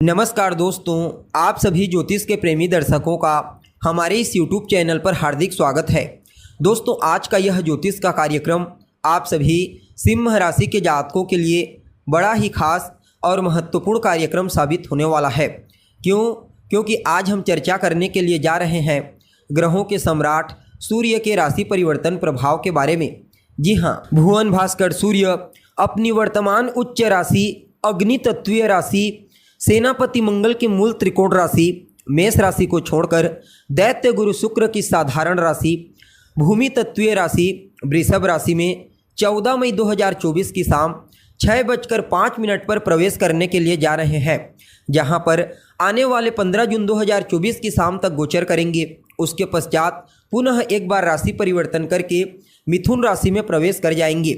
नमस्कार दोस्तों, आप सभी ज्योतिष के प्रेमी दर्शकों का हमारे इस YouTube चैनल पर हार्दिक स्वागत है। दोस्तों, आज का यह ज्योतिष का कार्यक्रम आप सभी सिंह राशि के जातकों के लिए बड़ा ही खास और महत्वपूर्ण कार्यक्रम साबित होने वाला है। क्योंकि आज हम चर्चा करने के लिए जा रहे हैं ग्रहों के सम्राट सूर्य के राशि परिवर्तन प्रभाव के बारे में। जी हाँ, भुवन भास्कर सूर्य अपनी वर्तमान उच्च राशि अग्नि तत्वीय राशि सेनापति मंगल की मूल त्रिकोण राशि मेष राशि को छोड़कर दैत्य गुरु शुक्र की साधारण राशि भूमि तत्वीय राशि वृषभ राशि में 14 मई 2024 की शाम 6:05 पर प्रवेश करने के लिए जा रहे हैं, जहां पर आने वाले 15 जून 2024 की शाम तक गोचर करेंगे। उसके पश्चात पुनः एक बार राशि परिवर्तन करके मिथुन राशि में प्रवेश कर जाएंगे।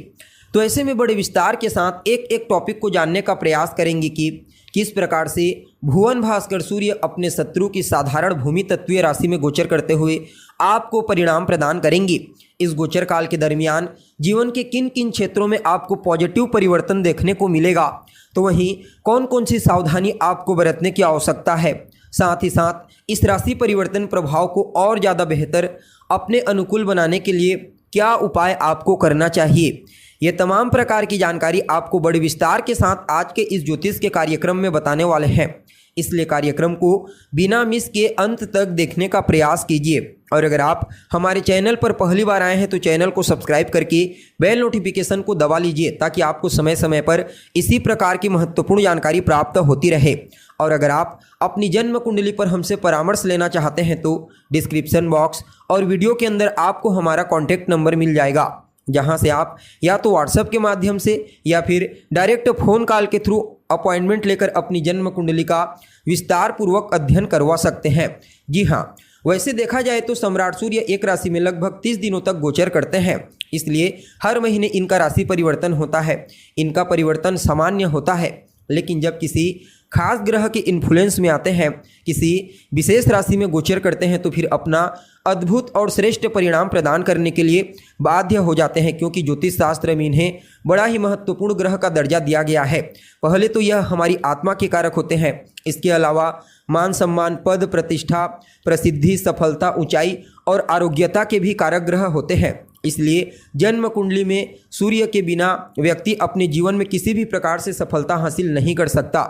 तो ऐसे में बड़े विस्तार के साथ एक एक टॉपिक को जानने का प्रयास करेंगे कि किस प्रकार से भुवन भास्कर सूर्य अपने शत्रु की साधारण भूमि तत्वीय राशि में गोचर करते हुए आपको परिणाम प्रदान करेंगे। इस गोचर काल के दरमियान जीवन के किन किन क्षेत्रों में आपको पॉजिटिव परिवर्तन देखने को मिलेगा, तो वहीं कौन कौन सी सावधानी आपको बरतने की आवश्यकता है। साथ ही साथ इस राशि परिवर्तन प्रभाव को और ज़्यादा बेहतर अपने अनुकूल बनाने के लिए क्या उपाय आपको करना चाहिए, ये तमाम प्रकार की जानकारी आपको बड़े विस्तार के साथ आज के इस ज्योतिष के कार्यक्रम में बताने वाले हैं। इसलिए कार्यक्रम को बिना मिस के अंत तक देखने का प्रयास कीजिए। और अगर आप हमारे चैनल पर पहली बार आए हैं तो चैनल को सब्सक्राइब करके बेल नोटिफिकेशन को दबा लीजिए, ताकि आपको समय समय पर इसी प्रकार की महत्वपूर्ण जानकारी प्राप्त होती रहे। और अगर आप अपनी जन्म कुंडली पर हमसे परामर्श लेना चाहते हैं तो डिस्क्रिप्शन बॉक्स और वीडियो के अंदर आपको हमारा कॉन्टैक्ट नंबर मिल जाएगा, जहां से आप या तो व्हाट्सएप के माध्यम से या फिर डायरेक्ट फ़ोन कॉल के थ्रू अपॉइंटमेंट लेकर अपनी जन्म कुंडली का विस्तार पूर्वक अध्ययन करवा सकते हैं। जी हाँ, वैसे देखा जाए तो सम्राट सूर्य एक राशि में लगभग 30 दिनों तक गोचर करते हैं, इसलिए हर महीने इनका राशि परिवर्तन होता है। इनका परिवर्तन सामान्य होता है, लेकिन जब किसी खास ग्रह के इन्फ्लुएंस में आते हैं, किसी विशेष राशि में गोचर करते हैं, तो फिर अपना अद्भुत और श्रेष्ठ परिणाम प्रदान करने के लिए बाध्य हो जाते हैं, क्योंकि ज्योतिष शास्त्र में इन्हें बड़ा ही महत्वपूर्ण ग्रह का दर्जा दिया गया है। पहले तो यह हमारी आत्मा के कारक होते हैं। इसके अलावा मान सम्मान, पद प्रतिष्ठा, प्रसिद्धि, सफलता, ऊंचाई और आरोग्यता के भी कारक ग्रह होते हैं। इसलिए जन्म कुंडली में सूर्य के बिना व्यक्ति अपने जीवन में किसी भी प्रकार से सफलता हासिल नहीं कर सकता।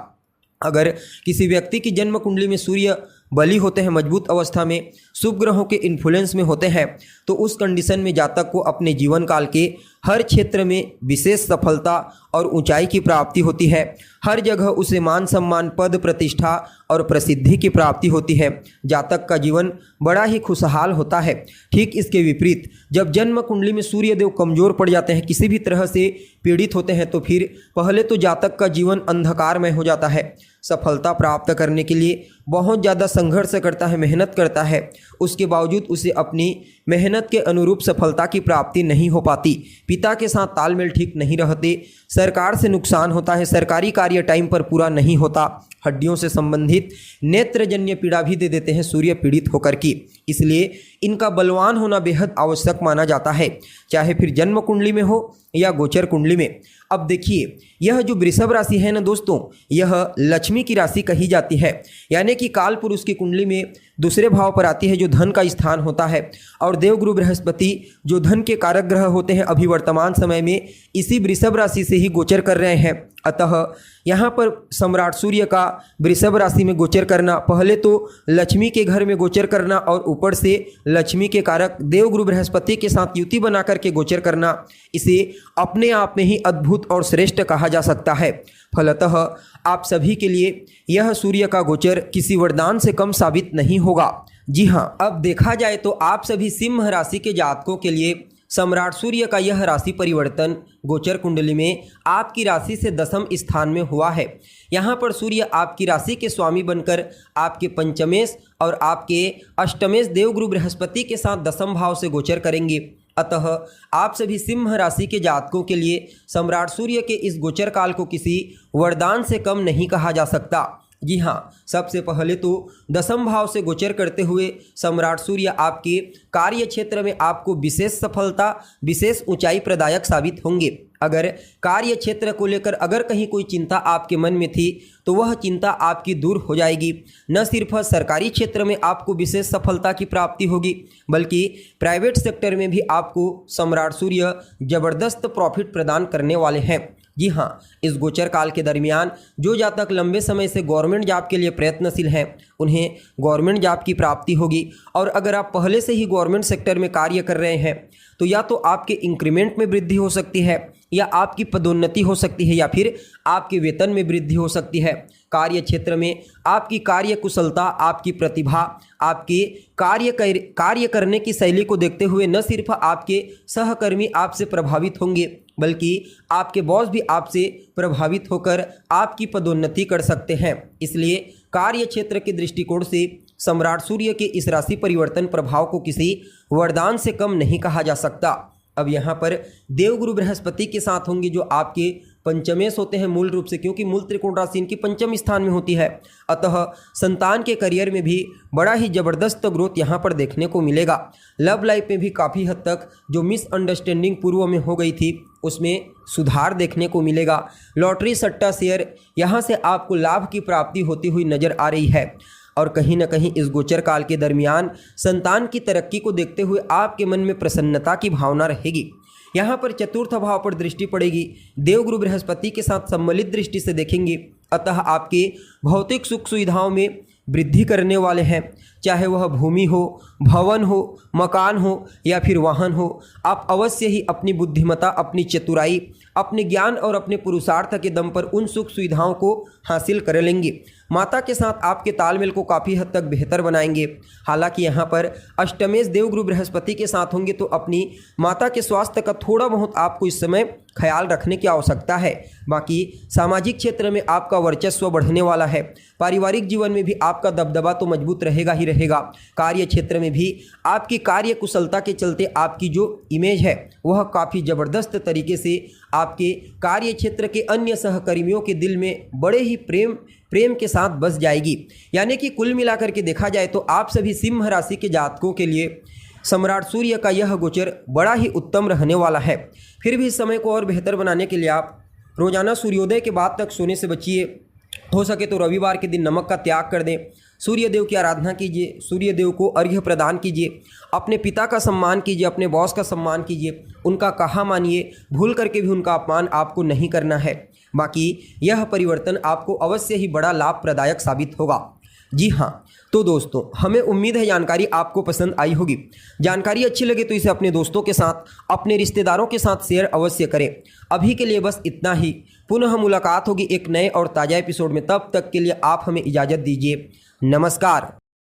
अगर किसी व्यक्ति की जन्म कुंडली में सूर्य बली होते हैं, मजबूत अवस्था में, शुभ ग्रहों के इन्फ्लुएंस में होते हैं, तो उस कंडीशन में जातक को अपने जीवन काल के हर क्षेत्र में विशेष सफलता और ऊंचाई की प्राप्ति होती है। हर जगह उसे मान सम्मान, पद प्रतिष्ठा और प्रसिद्धि की प्राप्ति होती है। जातक का जीवन बड़ा ही खुशहाल होता है। ठीक इसके विपरीत जब जन्म कुंडली में सूर्य देव कमजोर पड़ जाते हैं, किसी भी तरह से पीड़ित होते हैं, तो फिर पहले तो जातक का जीवन अंधकारमय हो जाता है। सफलता प्राप्त करने के लिए बहुत ज़्यादा संघर्ष करता है, मेहनत करता है, उसके बावजूद उसे अपनी मेहनत के अनुरूप सफलता की प्राप्ति नहीं हो पाती। पिता के साथ तालमेल ठीक नहीं रहते, सरकार से नुकसान होता है, सरकारी कार्य टाइम पर पूरा नहीं होता, हड्डियों से संबंधित नेत्रजन्य पीड़ा भी दे देते हैं सूर्य पीड़ित होकर की। इसलिए इनका बलवान होना बेहद आवश्यक माना जाता है, चाहे फिर जन्म कुंडली में हो या गोचर कुंडली में। अब देखिए, यह जो वृषभ राशि है ना दोस्तों, यह लक्ष्मी की राशि कही जाती है, यानी कि काल पुरुष की कुंडली में दूसरे भाव पर आती है, जो धन का स्थान होता है। और देवगुरु बृहस्पति जो धन के कारक ग्रह होते हैं, अभी वर्तमान समय में इसी वृषभ राशि से ही गोचर कर रहे हैं। अतः यहाँ पर सम्राट सूर्य का वृषभ राशि में गोचर करना, पहले तो लक्ष्मी के घर में गोचर करना और ऊपर से लक्ष्मी के कारक देवगुरु बृहस्पति के साथ युति बना करके गोचर करना, इसे अपने आप में ही अद्भुत और श्रेष्ठ कहा जा सकता है। फलतः आप सभी के लिए यह सूर्य का गोचर किसी वरदान से कम साबित नहीं होगा। जी हाँ, अब देखा जाए तो आप सभी सिंह राशि के जातकों के लिए सम्राट सूर्य का यह राशि परिवर्तन गोचर कुंडली में आपकी राशि से दशम स्थान में हुआ है। यहाँ पर सूर्य आपकी राशि के स्वामी बनकर आपके पंचमेश और आपके अष्टमेश देवगुरु बृहस्पति के साथ दशम भाव से गोचर करेंगे। अतः आप सभी सिंह राशि के जातकों के लिए सम्राट सूर्य के इस गोचर काल को किसी वरदान से कम नहीं कहा जा सकता। जी हाँ, सबसे पहले तो दसम भाव से गोचर करते हुए सम्राट सूर्य आपके कार्य क्षेत्र में आपको विशेष सफलता, विशेष ऊंचाई प्रदायक साबित होंगे। अगर कार्य क्षेत्र को लेकर अगर कहीं कोई चिंता आपके मन में थी तो वह चिंता आपकी दूर हो जाएगी। न सिर्फ सरकारी क्षेत्र में आपको विशेष सफलता की प्राप्ति होगी, बल्कि प्राइवेट सेक्टर में भी आपको सम्राट सूर्य जबरदस्त प्रॉफिट प्रदान करने वाले हैं। जी हाँ, इस गोचर काल के दरमियान जो जातक लंबे समय से गवर्नमेंट जॉब के लिए प्रयत्नशील हैं उन्हें गवर्नमेंट जॉब की प्राप्ति होगी। और अगर आप पहले से ही गवर्नमेंट सेक्टर में कार्य कर रहे हैं तो या तो आपके इंक्रीमेंट में वृद्धि हो सकती है, या आपकी पदोन्नति हो सकती है, या फिर आपके वेतन में वृद्धि हो सकती है। कार्य क्षेत्र में आपकी कार्य कुशलता, आपकी प्रतिभा, आपके कार्य करने की शैली को देखते हुए न सिर्फ आपके सहकर्मी आपसे प्रभावित होंगे, बल्कि आपके बॉस भी आपसे प्रभावित होकर आपकी पदोन्नति कर सकते हैं। इसलिए कार्य क्षेत्र के दृष्टिकोण से सम्राट सूर्य के इस राशि परिवर्तन प्रभाव को किसी वरदान से कम नहीं कहा जा सकता। अब यहाँ पर देवगुरु बृहस्पति के साथ होंगे जो आपके पंचमेश होते हैं मूल रूप से, क्योंकि मूल त्रिकोण राशि इनकी पंचम स्थान में होती है। अतः संतान के करियर में भी बड़ा ही जबरदस्त ग्रोथ यहाँ पर देखने को मिलेगा। लव लाइफ में भी काफ़ी हद तक जो मिसअंडरस्टैंडिंग पूर्व में हो गई थी उसमें सुधार देखने को मिलेगा। लॉटरी, सट्टा, शेयर, यहाँ से आपको लाभ की प्राप्ति होती हुई नजर आ रही है। और कहीं ना कहीं इस गोचर काल के दरमियान संतान की तरक्की को देखते हुए आपके मन में प्रसन्नता की भावना रहेगी। यहाँ पर चतुर्थ भाव पर दृष्टि पड़ेगी, देवगुरु बृहस्पति के साथ सम्मिलित दृष्टि से देखेंगे। अतः आपके भौतिक सुख सुविधाओं में वृद्धि करने वाले हैं, चाहे वह भूमि हो, भवन हो, मकान हो या फिर वाहन हो। आप अवश्य ही अपनी बुद्धिमत्ता, अपनी चतुराई, अपने ज्ञान और अपने पुरुषार्थ के दम पर उन सुख सुविधाओं को हासिल कर लेंगे। माता के साथ आपके तालमेल को काफ़ी हद तक बेहतर बनाएंगे। हालांकि यहाँ पर अष्टमेश देवगुरु बृहस्पति के साथ होंगे तो अपनी माता के स्वास्थ्य का थोड़ा बहुत आपको इस समय ख्याल रखने की आवश्यकता है। बाकी सामाजिक क्षेत्र में आपका वर्चस्व बढ़ने वाला है। पारिवारिक जीवन में भी आपका दबदबा तो मजबूत रहेगा ही रहेगा। कार्य क्षेत्र में भी आपकी कार्य कुशलता के चलते आपकी जो इमेज है वह काफ़ी ज़बरदस्त तरीके से आपके कार्य क्षेत्र के अन्य सहकर्मियों के दिल में बड़े ही प्रेम के साथ बस जाएगी। यानी कि कुल मिलाकर के देखा जाए तो आप सभी सिंह राशि के जातकों के लिए सम्राट सूर्य का यह गोचर बड़ा ही उत्तम रहने वाला है। फिर भी इस समय को और बेहतर बनाने के लिए आप रोजाना सूर्योदय के बाद तक सोने से बचिए। हो सके तो रविवार के दिन नमक का त्याग कर दें। सूर्य देव की आराधना कीजिए, सूर्य देव को अर्घ्य प्रदान कीजिए, अपने पिता का सम्मान कीजिए, अपने बॉस का सम्मान कीजिए, उनका कहा मानिए, भूल करके भी उनका अपमान आपको नहीं करना है। बाकी यह परिवर्तन आपको अवश्य ही बड़ा लाभ प्रदायक साबित होगा। जी हाँ, तो दोस्तों हमें उम्मीद है जानकारी आपको पसंद आई होगी। जानकारी अच्छी लगे तो इसे अपने दोस्तों के साथ, अपने रिश्तेदारों के साथ शेयर अवश्य करें। अभी के लिए बस इतना ही। पुनः मुलाकात होगी एक नए और ताज़ा एपिसोड में। तब तक के लिए आप हमें इजाज़त दीजिए। नमस्कार।